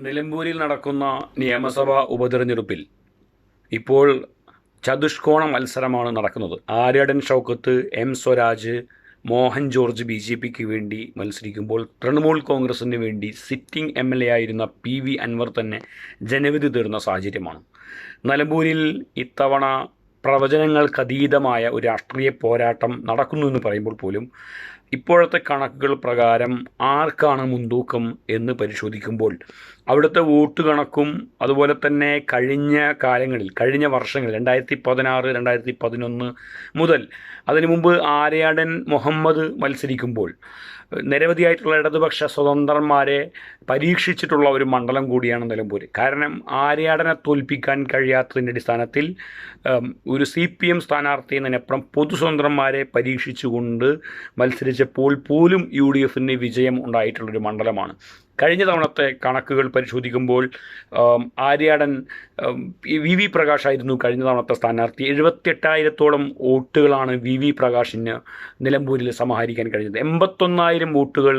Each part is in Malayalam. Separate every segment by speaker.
Speaker 1: നിലമ്പൂരിൽ നടക്കുന്ന നിയമസഭാ ഉപതെരഞ്ഞെടുപ്പിൽ ഇപ്പോൾ ചതുഷ്കോണ മത്സരമാണ് നടക്കുന്നത്. ആര്യാടൻ ഷൗക്കത്ത്, എം സ്വരാജ്, മോഹൻ ജോർജ് BJPക്ക് വേണ്ടി മത്സരിക്കുമ്പോൾ തൃണമൂൽ കോൺഗ്രസിന് വേണ്ടി സിറ്റിംഗ് MLA ആയിരുന്ന PV അൻവർ തന്നെ ജനവിധി തേടുന്ന സാഹചര്യമാണ്. നിലമ്പൂരിൽ ഇത്തവണ പ്രവചനങ്ങൾക്കതീതമായ ഒരു രാഷ്ട്രീയ പോരാട്ടം നടക്കുന്നു എന്ന് പറയുമ്പോൾ പോലും ഇപ്പോഴത്തെ കണക്കുകൾ പ്രകാരം ആർക്കാണ് മുൻതൂക്കം എന്ന് പരിശോധിക്കുമ്പോൾ അവിടുത്തെ വോട്ട് കണക്കും അതുപോലെ തന്നെ കഴിഞ്ഞ വർഷങ്ങളിൽ 2016, 2011 മുതൽ അതിനു മുമ്പ് ആര്യാടൻ മുഹമ്മദ് മത്സരിക്കുമ്പോൾ നിരവധിയായിട്ടുള്ള ഇടതുപക്ഷ സ്വതന്ത്രന്മാരെ പരീക്ഷിച്ചിട്ടുള്ള ഒരു മണ്ഡലം കൂടിയാണ് നിലമ്പൂർ. കാരണം ആര്യാടനെ തോൽപ്പിക്കാൻ കഴിയാത്തതിൻ്റെ അടിസ്ഥാനത്തിൽ ഒരു CPM സ്ഥാനാർത്ഥി എന്നതിനപ്പുറം പൊതുസ്വതന്ത്രന്മാരെ പരീക്ഷിച്ചുകൊണ്ട് മത്സരിച്ചപ്പോൾ പോലും UDFന് വിജയം ഉണ്ടായിട്ടുള്ളൊരു മണ്ഡലമാണ്. കഴിഞ്ഞ തവണത്തെ കണക്കുകൾ പരിശോധിക്കുമ്പോൾ ആര്യാടൻ VV പ്രകാശ് ആയിരുന്നു കഴിഞ്ഞ തവണത്തെ സ്ഥാനാർത്ഥി. 78,000-ഓളം വോട്ടുകളാണ് VV പ്രകാശിന് നിലമ്പൂരിൽ സമാഹരിക്കാൻ കഴിഞ്ഞത്. 81,000 വോട്ടുകൾ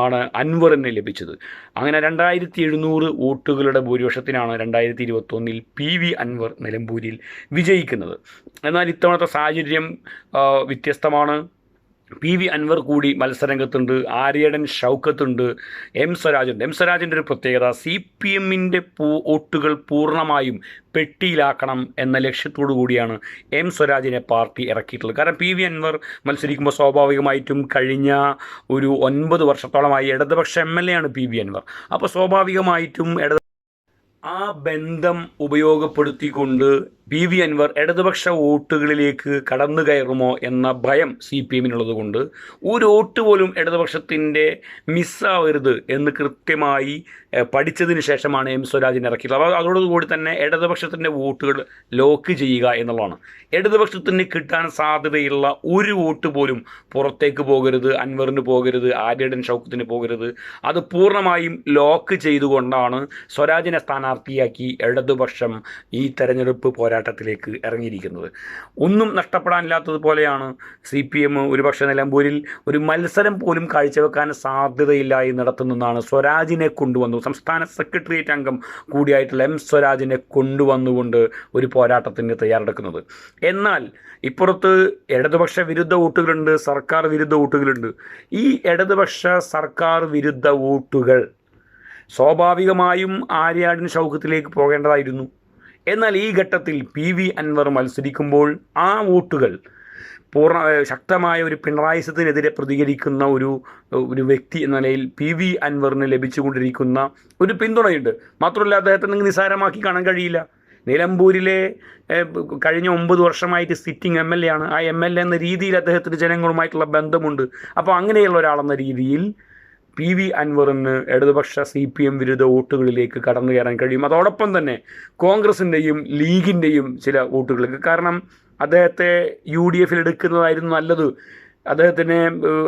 Speaker 1: ആണ് അൻവറിന് ലഭിച്ചത്. അങ്ങനെ 2,700 വോട്ടുകളുടെ ഭൂരിപക്ഷത്തിനാണ് 2021 PV അൻവർ നിലമ്പൂരിൽ വിജയിക്കുന്നത്. എന്നാൽ ഇത്തവണത്തെ സാഹചര്യം വ്യത്യസ്തമാണ്. PV അൻവർ കൂടി മത്സരരംഗത്തുണ്ട്, ആര്യാടൻ ഷൗക്കത്തുണ്ട്, എം സ്വരാജുണ്ട്. എം സ്വരാജിൻ്റെ ഒരു പ്രത്യേകത CPMൻ്റെ വോട്ടുകൾ പൂർണ്ണമായും പെട്ടിയിലാക്കണം എന്ന ലക്ഷ്യത്തോടു കൂടിയാണ് എം സ്വരാജിനെ പാർട്ടി ഇറക്കിയിട്ടുള്ളത്. കാരണം PV അൻവർ മത്സരിക്കുമ്പോൾ സ്വാഭാവികമായിട്ടും കഴിഞ്ഞ ഒരു 9 വർഷത്തോളമായി ഇടതുപക്ഷ MLA ആണ് PV അൻവർ. അപ്പോൾ സ്വാഭാവികമായിട്ടും ആ ബന്ധം ഉപയോഗപ്പെടുത്തിക്കൊണ്ട് PV അൻവർ ഇടതുപക്ഷ വോട്ടുകളിലേക്ക് കടന്നു കയറുമോ എന്ന ഭയം CPMനുള്ളത് കൊണ്ട് ഒരു വോട്ട് പോലും ഇടതുപക്ഷത്തിൻ്റെ മിസ്സാവരുത് എന്ന് കൃത്യമായി പഠിച്ചതിന് ശേഷമാണ് എം സ്വരാജിനെ ഇറക്കിയിട്ടുള്ളത്. അപ്പോൾ അതോടുകൂടി തന്നെ ഇടതുപക്ഷത്തിൻ്റെ വോട്ടുകൾ ലോക്ക് ചെയ്യുക എന്നുള്ളതാണ്. ഇടതുപക്ഷത്തിന് കിട്ടാൻ സാധ്യതയുള്ള ഒരു വോട്ട് പോലും പുറത്തേക്ക് പോകരുത്, അൻവറിന് പോകരുത്, ആര്യാടൻ ഷൗക്കത്തിന് പോകരുത്. അത് പൂർണ്ണമായും ലോക്ക് ചെയ്തുകൊണ്ടാണ് സ്വരാജിനെ സ്ഥാനാർത്ഥിയാക്കി ഇടതുപക്ഷം ഈ തെരഞ്ഞെടുപ്പ് പോരാട്ടത്തിലേക്ക് ഇറങ്ങിയിരിക്കുന്നത്. ഒന്നും നഷ്ടപ്പെടാനില്ലാത്തതുപോലെയാണ് CPM ഒരുപക്ഷെ നിലമ്പൂരിൽ ഒരു മത്സരം പോലും കാഴ്ചവെക്കാൻ സാധ്യതയില്ലായി നടത്തുന്നതാണ് സ്വരാജിനെ കൊണ്ടുവന്നു, സംസ്ഥാന സെക്രട്ടേറിയറ്റ് അംഗം കൂടിയായിട്ടുള്ള എം സ്വരാജിനെ കൊണ്ടുവന്നുകൊണ്ട് ഒരു പോരാട്ടത്തിന് തയ്യാറെടുക്കുന്നത്. എന്നാൽ ഇപ്പുറത്ത് ഇടതുപക്ഷ വിരുദ്ധ വോട്ടുകളുണ്ട്, സർക്കാർ വിരുദ്ധ വോട്ടുകളുണ്ട്. ഈ ഇടതുപക്ഷ സർക്കാർ വിരുദ്ധ വോട്ടുകൾ സ്വാഭാവികമായും ആര്യാടൻ ഷൗക്കത്തിലേക്ക് പോകേണ്ടതായിരുന്നു. എന്നാൽ ഈ ഘട്ടത്തിൽ PV അൻവർ മത്സരിക്കുമ്പോൾ ആ വോട്ടുകൾ ശക്തമായ ഒരു പിണറായിസത്തിനെതിരെ പ്രതികരിക്കുന്ന ഒരു വ്യക്തി എന്ന നിലയിൽ PV അൻവറിന് ലഭിച്ചുകൊണ്ടിരിക്കുന്ന ഒരു പിന്തുണയുണ്ട്. മാത്രമല്ല അദ്ദേഹത്തെ നിങ്ങൾക്ക് നിസ്സാരമാക്കി കാണാൻ കഴിയില്ല. നിലമ്പൂരിലെ കഴിഞ്ഞ 9 വർഷമായിട്ട് സിറ്റിംഗ് MLA ആണ്. ആ MLA എന്ന രീതിയിൽ അദ്ദേഹത്തിന് ജനങ്ങളുമായിട്ടുള്ള ബന്ധമുണ്ട്. അപ്പോൾ അങ്ങനെയുള്ള ഒരാളെന്ന രീതിയിൽ PV അൻവറിന് ഇടതുപക്ഷ CPM വിരുദ്ധ വോട്ടുകളിലേക്ക് കടന്നു കയറാൻ കഴിയും. അതോടൊപ്പം തന്നെ കോൺഗ്രസിൻ്റെയും ലീഗിൻ്റെയും ചില വോട്ടുകളിലേക്ക്. കാരണം അദ്ദേഹത്തെ UDFൽ എടുക്കുന്നതായിരുന്നു നല്ലത്, അദ്ദേഹത്തിനെ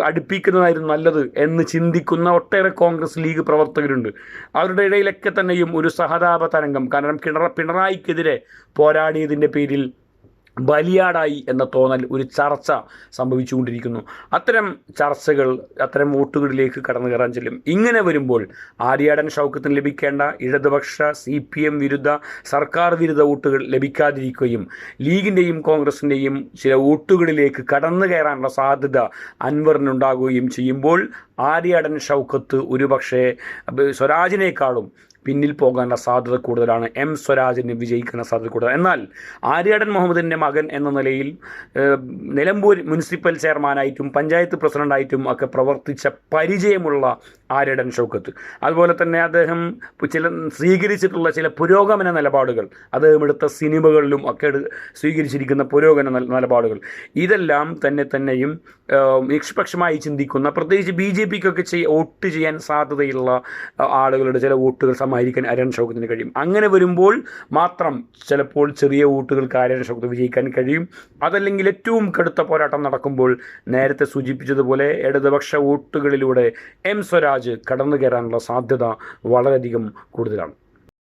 Speaker 1: അടുപ്പിക്കുന്നതായിരുന്നു നല്ലത് എന്ന് ചിന്തിക്കുന്ന ഒട്ടേറെ കോൺഗ്രസ് ലീഗ് പ്രവർത്തകരുണ്ട്. അവരുടെ ഇടയിലൊക്കെ തന്നെയും ഒരു സഹതാപ തരംഗം. കാരണം പിണറായിക്കെതിരെ പോരാടിയതിൻ്റെ പേരിൽ ബലിയാടായി എന്ന തോന്നൽ, ഒരു ചർച്ച സംഭവിച്ചുകൊണ്ടിരിക്കുന്നു. അത്തരം ചർച്ചകൾ അത്തരം വോട്ടുകളിലേക്ക് കടന്നു കയറാൻ ചെല്ലും. ഇങ്ങനെ വരുമ്പോൾ ആര്യാടൻ ഷൗക്കത്തിന് ലഭിക്കേണ്ട ഇടതുപക്ഷ CPM വിരുദ്ധ സർക്കാർ വിരുദ്ധ വോട്ടുകൾ ലഭിക്കാതിരിക്കുകയും ലീഗിൻ്റെയും കോൺഗ്രസിൻ്റെയും ചില വോട്ടുകളിലേക്ക് കടന്നു കയറാനുള്ള സാധ്യത അൻവറിനുണ്ടാകുകയും ചെയ്യുമ്പോൾ ആര്യാടൻ ഷൗക്കത്ത് ഒരുപക്ഷെ സ്വരാജിനേക്കാളും പിന്നിൽ പോകാനുള്ള സാധ്യത കൂടുതലാണ്. എം സ്വരാജിന് വിജയിക്കുന്ന സാധ്യത കൂടുതൽ. എന്നാൽ ആര്യാടൻ മുഹമ്മദിൻ്റെ മകൻ എന്ന നിലയിൽ നിലമ്പൂർ മുനിസിപ്പൽ ചെയർമാനായിട്ടും പഞ്ചായത്ത് പ്രസിഡൻ്റായിട്ടും ഒക്കെ പ്രവർത്തിച്ച പരിചയമുള്ള ആര്യാടൻ ഷൗക്കത്ത്, അതുപോലെ തന്നെ അദ്ദേഹം സ്വീകരിച്ചിട്ടുള്ള ചില പുരോഗമന നിലപാടുകൾ, അദ്ദേഹം എടുത്ത സിനിമകളിലും ഒക്കെ സ്വീകരിച്ചിരിക്കുന്ന പുരോഗമന നിലപാടുകൾ, ഇതെല്ലാം തന്നെയും നിഷ്പക്ഷമായി ചിന്തിക്കുന്ന, പ്രത്യേകിച്ച് BJPക്കൊക്കെ വോട്ട് ചെയ്യാൻ സാധ്യതയുള്ള ആളുകളുടെ ചില വോട്ടുകൾ സമാഹരിക്കാൻ ആര്യാടൻ ഷൗക്കത്തിന് കഴിയും. അങ്ങനെ വരുമ്പോൾ മാത്രം ചിലപ്പോൾ ചെറിയ വോട്ടുകൾക്ക് ആര്യാടൻ ഷൗക്കത്ത് വിജയിക്കാൻ കഴിയും. അതല്ലെങ്കിൽ ഏറ്റവും കടുത്ത പോരാട്ടം നടക്കുമ്പോൾ നേരത്തെ സൂചിപ്പിച്ചതുപോലെ ഇടതുപക്ഷ വോട്ടുകളിലൂടെ എം സ്വരാജ് കടന്നു കയറാനുള്ള സാധ്യത വളരെയധികം കൂടുതലാണ്.